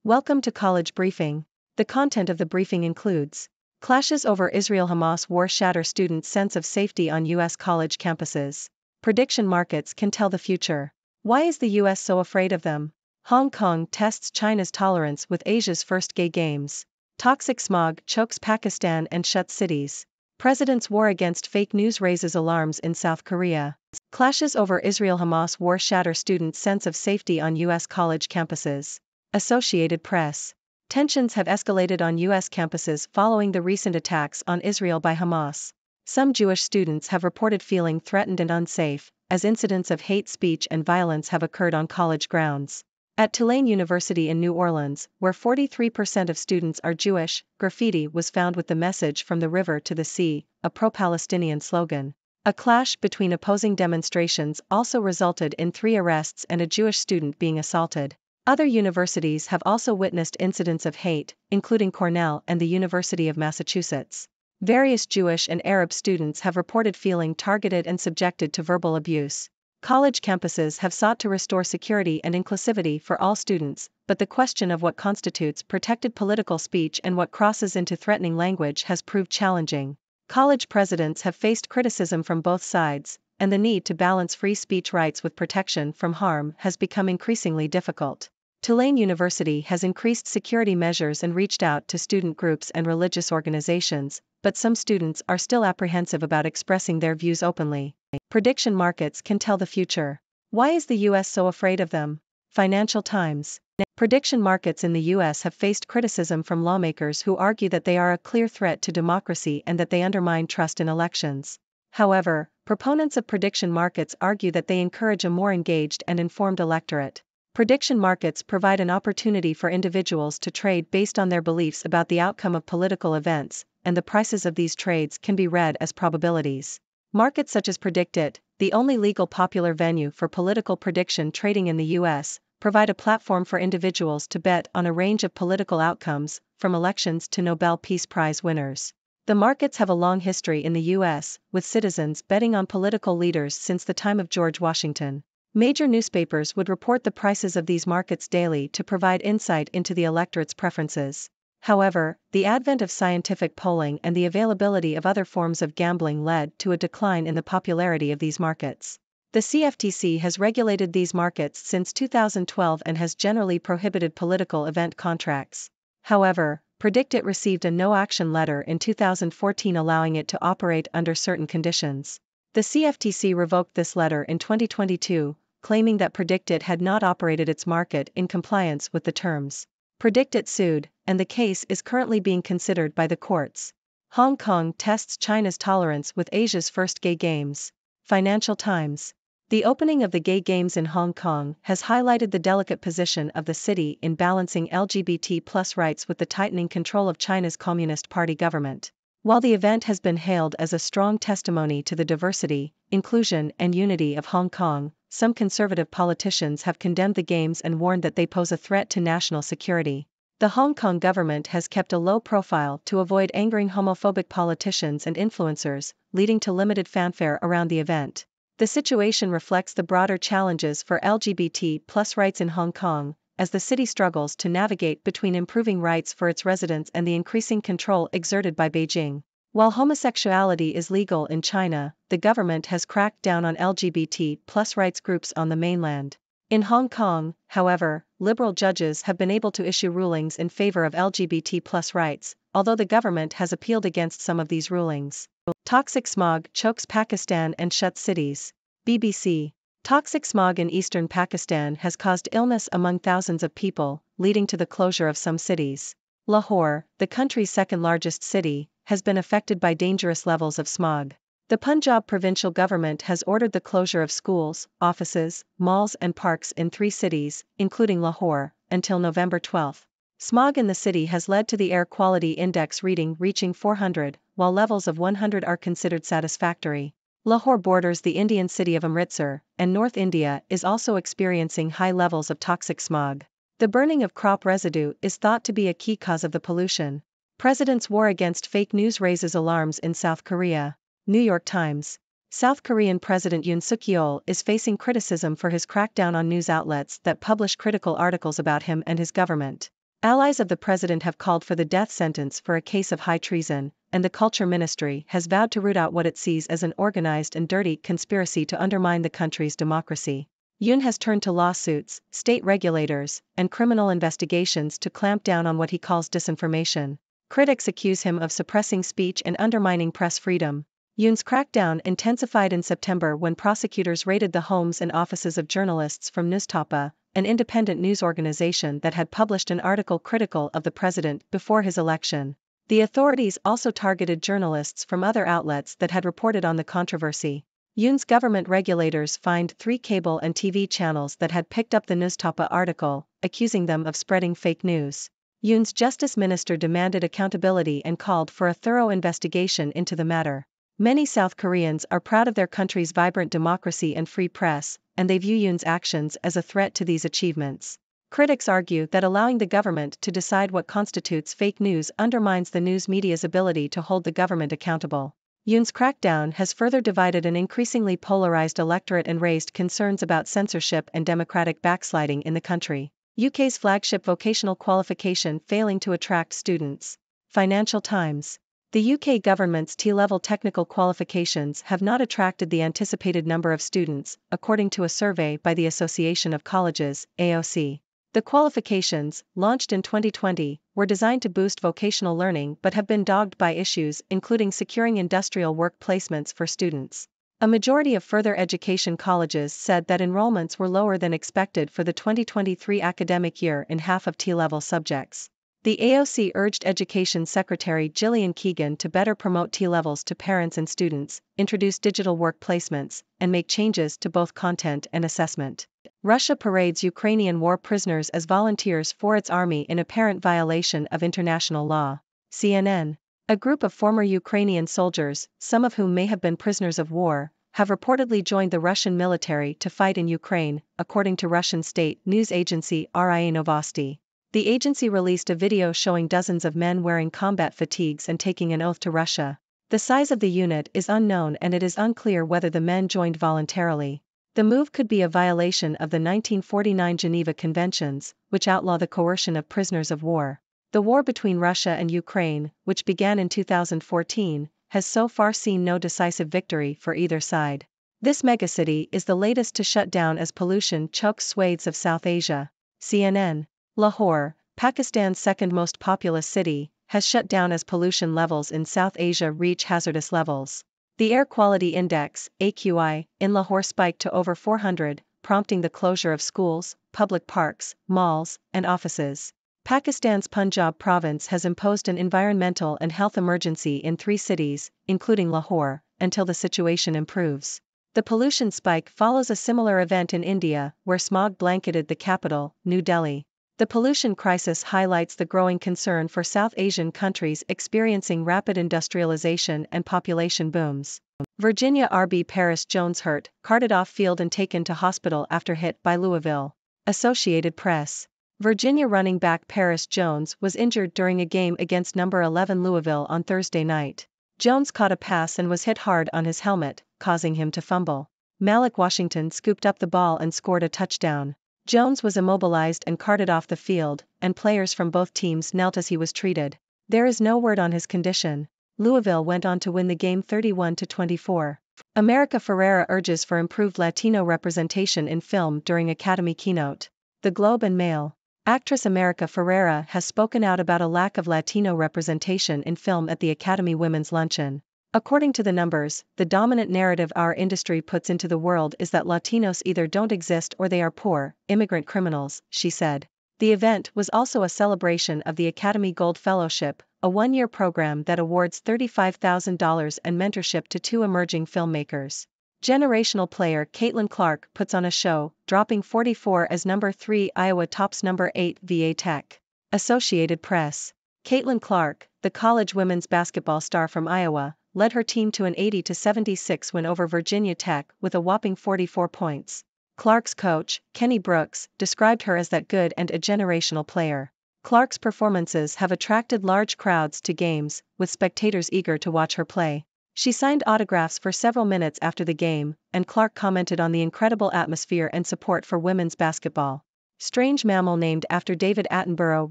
Welcome to College Briefing. The content of the briefing includes clashes over Israel-Hamas war shatter students' sense of safety on U.S. college campuses. Prediction markets can tell the future. Why is the U.S. so afraid of them? Hong Kong tests China's tolerance with Asia's first gay games. Toxic smog chokes Pakistan and shuts cities. President's war against fake news raises alarms in South Korea. Clashes over Israel-Hamas war shatter students' sense of safety on U.S. college campuses. Associated Press. Tensions have escalated on U.S. campuses following the recent attacks on Israel by Hamas. Some Jewish students have reported feeling threatened and unsafe, as incidents of hate speech and violence have occurred on college grounds. At Tulane University in New Orleans, where 43% of students are Jewish, graffiti was found with the message "From the river to the sea," a pro-Palestinian slogan. A clash between opposing demonstrations also resulted in 3 arrests and a Jewish student being assaulted. Other universities have also witnessed incidents of hate, including Cornell and the University of Massachusetts. Various Jewish and Arab students have reported feeling targeted and subjected to verbal abuse. College campuses have sought to restore security and inclusivity for all students, but the question of what constitutes protected political speech and what crosses into threatening language has proved challenging. College presidents have faced criticism from both sides, and the need to balance free speech rights with protection from harm has become increasingly difficult. Tulane University has increased security measures and reached out to student groups and religious organizations, but some students are still apprehensive about expressing their views openly. Prediction markets can tell the future. Why is the U.S. so afraid of them? Financial Times. Prediction markets in the U.S. have faced criticism from lawmakers who argue that they are a clear threat to democracy and that they undermine trust in elections. However, proponents of prediction markets argue that they encourage a more engaged and informed electorate. Prediction markets provide an opportunity for individuals to trade based on their beliefs about the outcome of political events, and the prices of these trades can be read as probabilities. Markets such as PredictIt, the only legal popular venue for political prediction trading in the U.S., provide a platform for individuals to bet on a range of political outcomes, from elections to Nobel Peace Prize winners. The markets have a long history in the U.S., with citizens betting on political leaders since the time of George Washington. Major newspapers would report the prices of these markets daily to provide insight into the electorate's preferences. However, the advent of scientific polling and the availability of other forms of gambling led to a decline in the popularity of these markets. The CFTC has regulated these markets since 2012 and has generally prohibited political event contracts. However, PredictIt received a no-action letter in 2014 allowing it to operate under certain conditions. The CFTC revoked this letter in 2022, claiming that PredictIt had not operated its market in compliance with the terms. PredictIt sued, and the case is currently being considered by the courts. Hong Kong tests China's tolerance with Asia's first gay games. Financial Times. The opening of the gay games in Hong Kong has highlighted the delicate position of the city in balancing LGBT+ rights with the tightening control of China's Communist Party government. While the event has been hailed as a strong testimony to the diversity, inclusion and unity of Hong Kong, some conservative politicians have condemned the games and warned that they pose a threat to national security. The Hong Kong government has kept a low profile to avoid angering homophobic politicians and influencers, leading to limited fanfare around the event. The situation reflects the broader challenges for LGBT+ rights in Hong Kong, as the city struggles to navigate between improving rights for its residents and the increasing control exerted by Beijing. While homosexuality is legal in China, the government has cracked down on LGBT+ rights groups on the mainland. In Hong Kong, however, liberal judges have been able to issue rulings in favor of LGBT+ rights, although the government has appealed against some of these rulings. Toxic smog chokes Pakistan and shuts cities. BBC. Toxic smog in eastern Pakistan has caused illness among thousands of people, leading to the closure of some cities. Lahore, the country's second-largest city, has been affected by dangerous levels of smog. The Punjab provincial government has ordered the closure of schools, offices, malls and parks in 3 cities, including Lahore, until November 12. Smog in the city has led to the air quality index reading reaching 400, while levels of 100 are considered satisfactory. Lahore borders the Indian city of Amritsar, and North India is also experiencing high levels of toxic smog. The burning of crop residue is thought to be a key cause of the pollution. President's war against fake news raises alarms in South Korea. New York Times. South Korean President Yoon Suk-yeol is facing criticism for his crackdown on news outlets that publish critical articles about him and his government. Allies of the president have called for the death sentence for a case of high treason, and the Culture Ministry has vowed to root out what it sees as an organized and dirty conspiracy to undermine the country's democracy. Yoon has turned to lawsuits, state regulators, and criminal investigations to clamp down on what he calls disinformation. Critics accuse him of suppressing speech and undermining press freedom. Yoon's crackdown intensified in September when prosecutors raided the homes and offices of journalists from Newstopa, an independent news organization that had published an article critical of the president before his election. The authorities also targeted journalists from other outlets that had reported on the controversy. Yoon's government regulators fined 3 cable and TV channels that had picked up the Newstopa article, accusing them of spreading fake news. Yoon's justice minister demanded accountability and called for a thorough investigation into the matter. Many South Koreans are proud of their country's vibrant democracy and free press, and they view Yoon's actions as a threat to these achievements. Critics argue that allowing the government to decide what constitutes fake news undermines the news media's ability to hold the government accountable. Yoon's crackdown has further divided an increasingly polarized electorate and raised concerns about censorship and democratic backsliding in the country. UK's flagship vocational qualification failing to attract students. Financial Times. The UK government's T-level technical qualifications have not attracted the anticipated number of students, according to a survey by the Association of Colleges, AOC. The qualifications, launched in 2020, were designed to boost vocational learning but have been dogged by issues including securing industrial work placements for students. A majority of further education colleges said that enrollments were lower than expected for the 2023 academic year in half of T-level subjects. The AOC urged Education Secretary Gillian Keegan to better promote T-levels to parents and students, introduce digital work placements, and make changes to both content and assessment. Russia parades Ukrainian war prisoners as volunteers for its army in apparent violation of international law. CNN. A group of former Ukrainian soldiers, some of whom may have been prisoners of war, have reportedly joined the Russian military to fight in Ukraine, according to Russian state news agency RIA Novosti. The agency released a video showing dozens of men wearing combat fatigues and taking an oath to Russia. The size of the unit is unknown and it is unclear whether the men joined voluntarily. The move could be a violation of the 1949 Geneva Conventions, which outlaw the coercion of prisoners of war. The war between Russia and Ukraine, which began in 2014, has so far seen no decisive victory for either side. This megacity is the latest to shut down as pollution chokes swathes of South Asia. CNN. Lahore, Pakistan's second most populous city, has shut down as pollution levels in South Asia reach hazardous levels. The Air Quality Index, AQI, in Lahore spiked to over 400, prompting the closure of schools, public parks, malls, and offices. Pakistan's Punjab province has imposed an environmental and health emergency in 3 cities, including Lahore, until the situation improves. The pollution spike follows a similar event in India, where smog blanketed the capital, New Delhi. The pollution crisis highlights the growing concern for South Asian countries experiencing rapid industrialization and population booms. Virginia RB Paris Jones hurt, carted off field and taken to hospital after hit by Louisville. Associated Press. Virginia running back Paris Jones was injured during a game against number 11 Louisville on Thursday night. Jones caught a pass and was hit hard on his helmet, causing him to fumble. Malik Washington scooped up the ball and scored a touchdown. Jones was immobilized and carted off the field, and players from both teams knelt as he was treated. There is no word on his condition. Louisville went on to win the game 31-24. America Ferrera urges for improved Latino representation in film during Academy keynote. The Globe and Mail. Actress America Ferrera has spoken out about a lack of Latino representation in film at the Academy Women's Luncheon. According to the numbers, the dominant narrative our industry puts into the world is that Latinos either don't exist or they are poor, immigrant criminals, she said. The event was also a celebration of the Academy Gold Fellowship, a one-year program that awards $35,000 and mentorship to 2 emerging filmmakers. Generational player Caitlin Clark puts on a show, dropping 44 as number 3 Iowa tops number 8 VA Tech. Associated Press. Caitlin Clark, the college women's basketball star from Iowa, led her team to an 80-76 win over Virginia Tech with a whopping 44 points. Clark's coach, Kenny Brooks, described her as that good and a generational player. Clark's performances have attracted large crowds to games, with spectators eager to watch her play. She signed autographs for several minutes after the game, and Clark commented on the incredible atmosphere and support for women's basketball. Strange mammal named after David Attenborough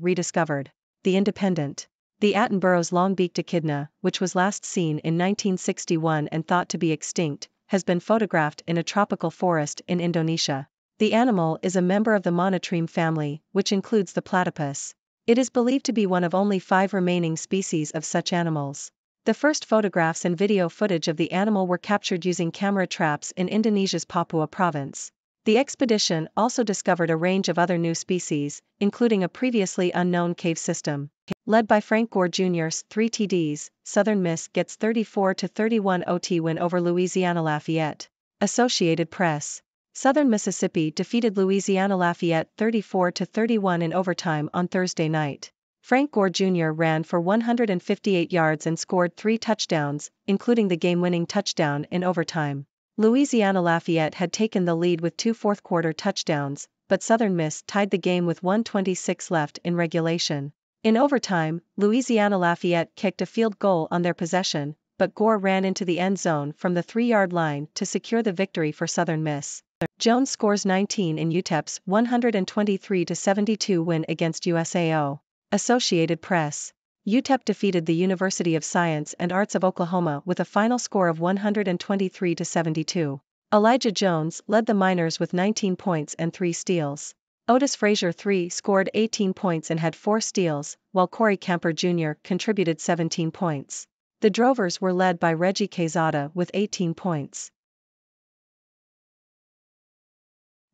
rediscovered. The Independent. The Attenborough's long-beaked echidna, which was last seen in 1961 and thought to be extinct, has been photographed in a tropical forest in Indonesia. The animal is a member of the monotreme family, which includes the platypus. It is believed to be one of only 5 remaining species of such animals. The first photographs and video footage of the animal were captured using camera traps in Indonesia's Papua province. The expedition also discovered a range of other new species, including a previously unknown cave system. Led by Frank Gore Jr.'s 3 TDs, Southern Miss gets 34-31 OT win over Louisiana Lafayette. Associated Press. Southern Mississippi defeated Louisiana Lafayette 34-31 in overtime on Thursday night. Frank Gore Jr. ran for 158 yards and scored 3 touchdowns, including the game-winning touchdown in overtime. Louisiana Lafayette had taken the lead with 2 fourth-quarter touchdowns, but Southern Miss tied the game with 1:26 left in regulation. In overtime, Louisiana Lafayette kicked a field goal on their possession, but Gore ran into the end zone from the 3-yard line to secure the victory for Southern Miss. Jones scores 19 in UTEP's 123-72 win against USAO. Associated Press. UTEP defeated the University of Science and Arts of Oklahoma with a final score of 123-72. Elijah Jones led the Miners with 19 points and 3 steals. Otis Frazier III scored 18 points and had 4 steals, while Corey Camper Jr. contributed 17 points. The Drovers were led by Reggie Quezada with 18 points.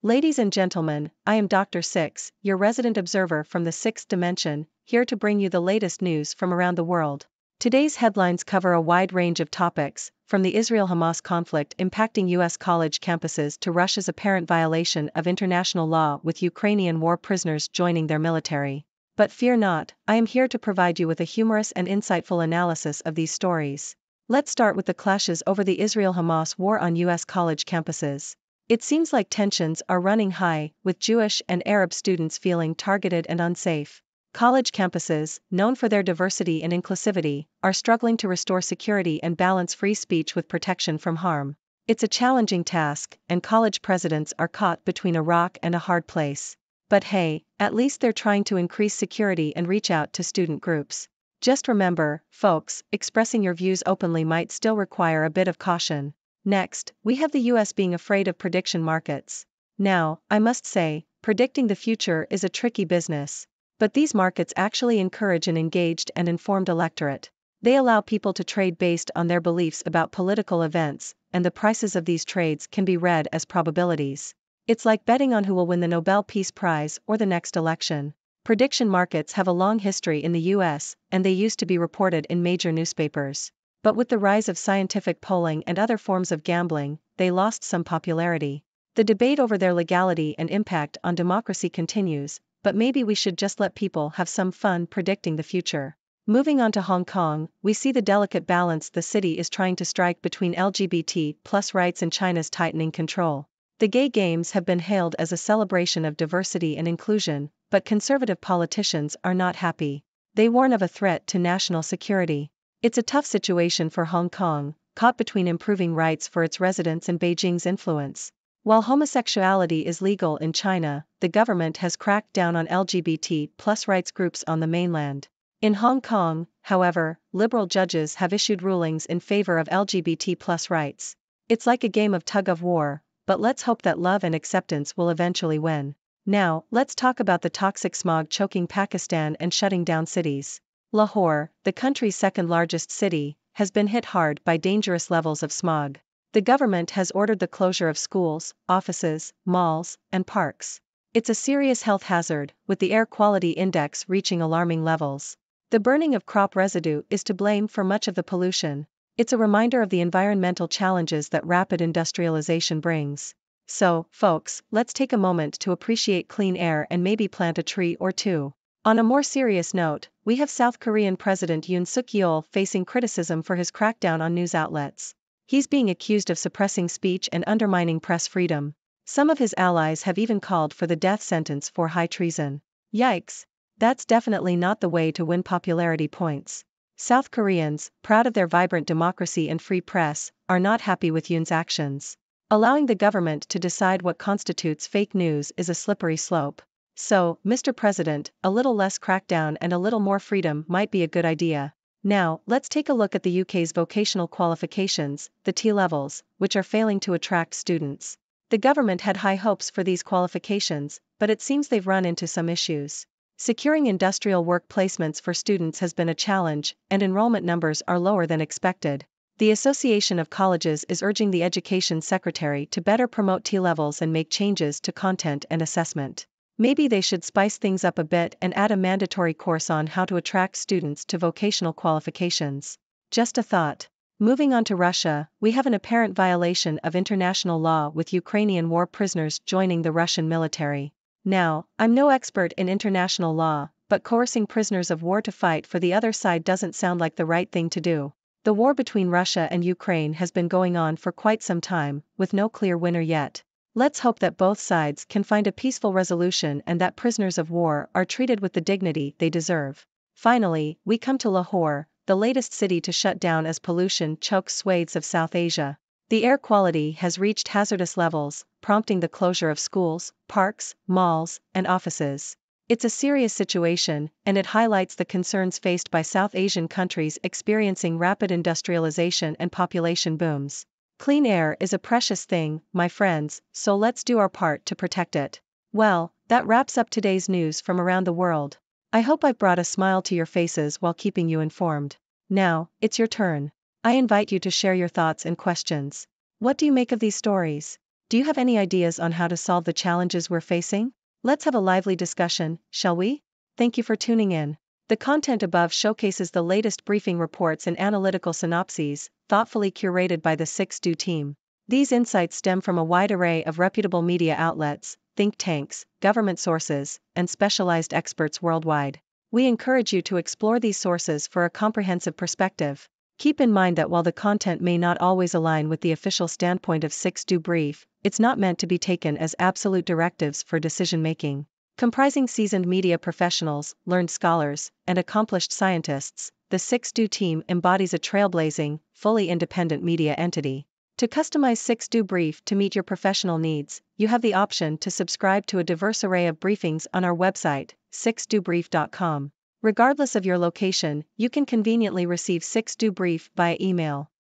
Ladies and gentlemen, I am Dr. Six, your resident observer from the 6th dimension, here to bring you the latest news from around the world. Today's headlines cover a wide range of topics, from the Israel-Hamas conflict impacting U.S. college campuses to Russia's apparent violation of international law with Ukrainian war prisoners joining their military. But fear not, I am here to provide you with a humorous and insightful analysis of these stories. Let's start with the clashes over the Israel-Hamas war on U.S. college campuses. It seems like tensions are running high, with Jewish and Arab students feeling targeted and unsafe. College campuses, known for their diversity and inclusivity, are struggling to restore security and balance free speech with protection from harm. It's a challenging task, and college presidents are caught between a rock and a hard place. But hey, at least they're trying to increase security and reach out to student groups. Just remember, folks, expressing your views openly might still require a bit of caution. Next, we have the US being afraid of prediction markets. Now, I must say, predicting the future is a tricky business. But these markets actually encourage an engaged and informed electorate. They allow people to trade based on their beliefs about political events, and the prices of these trades can be read as probabilities. It's like betting on who will win the Nobel Peace Prize or the next election. Prediction markets have a long history in the US, and they used to be reported in major newspapers. But with the rise of scientific polling and other forms of gambling, they lost some popularity. The debate over their legality and impact on democracy continues, but maybe we should just let people have some fun predicting the future. Moving on to Hong Kong, we see the delicate balance the city is trying to strike between LGBT+ rights and China's tightening control. The Gay Games have been hailed as a celebration of diversity and inclusion, but conservative politicians are not happy. They warn of a threat to national security. It's a tough situation for Hong Kong, caught between improving rights for its residents and Beijing's influence. While homosexuality is legal in China, the government has cracked down on LGBT+ rights groups on the mainland. In Hong Kong, however, liberal judges have issued rulings in favor of LGBT+ rights. It's like a game of tug-of-war, but let's hope that love and acceptance will eventually win. Now, let's talk about the toxic smog choking Pakistan and shutting down cities. Lahore, the country's second-largest city, has been hit hard by dangerous levels of smog. The government has ordered the closure of schools, offices, malls, and parks. It's a serious health hazard, with the air quality index reaching alarming levels. The burning of crop residue is to blame for much of the pollution. It's a reminder of the environmental challenges that rapid industrialization brings. So, folks, let's take a moment to appreciate clean air and maybe plant a tree or two. On a more serious note, we have South Korean President Yoon Suk-yeol facing criticism for his crackdown on news outlets. He's being accused of suppressing speech and undermining press freedom. Some of his allies have even called for the death sentence for high treason. Yikes! That's definitely not the way to win popularity points. South Koreans, proud of their vibrant democracy and free press, are not happy with Yoon's actions. Allowing the government to decide what constitutes fake news is a slippery slope. So, Mr. President, a little less crackdown and a little more freedom might be a good idea. Now, let's take a look at the UK's vocational qualifications, the T-levels, which are failing to attract students. The government had high hopes for these qualifications, but it seems they've run into some issues. Securing industrial work placements for students has been a challenge, and enrollment numbers are lower than expected. The Association of Colleges is urging the Education Secretary to better promote T-levels and make changes to content and assessment. Maybe they should spice things up a bit and add a mandatory course on how to attract students to vocational qualifications. Just a thought. Moving on to Russia, we have an apparent violation of international law with Ukrainian war prisoners joining the Russian military. Now, I'm no expert in international law, but coercing prisoners of war to fight for the other side doesn't sound like the right thing to do. The war between Russia and Ukraine has been going on for quite some time, with no clear winner yet. Let's hope that both sides can find a peaceful resolution and that prisoners of war are treated with the dignity they deserve. Finally, we come to Lahore, the latest city to shut down as pollution chokes swathes of South Asia. The air quality has reached hazardous levels, prompting the closure of schools, parks, malls, and offices. It's a serious situation, and it highlights the concerns faced by South Asian countries experiencing rapid industrialization and population booms. Clean air is a precious thing, my friends, so let's do our part to protect it. Well, that wraps up today's news from around the world. I hope I've brought a smile to your faces while keeping you informed. Now, it's your turn. I invite you to share your thoughts and questions. What do you make of these stories? Do you have any ideas on how to solve the challenges we're facing? Let's have a lively discussion, shall we? Thank you for tuning in. The content above showcases the latest briefing reports and analytical synopses, thoughtfully curated by the 6Do team. These insights stem from a wide array of reputable media outlets, think tanks, government sources, and specialized experts worldwide. We encourage you to explore these sources for a comprehensive perspective. Keep in mind that while the content may not always align with the official standpoint of 6Do Brief, it's not meant to be taken as absolute directives for decision-making. Comprising seasoned media professionals, learned scholars, and accomplished scientists, the 6Do team embodies a trailblazing, fully independent media entity. To customize 6Do Brief to meet your professional needs, you have the option to subscribe to a diverse array of briefings on our website, 6dobrief.com. Regardless of your location, you can conveniently receive 6Do Brief via email.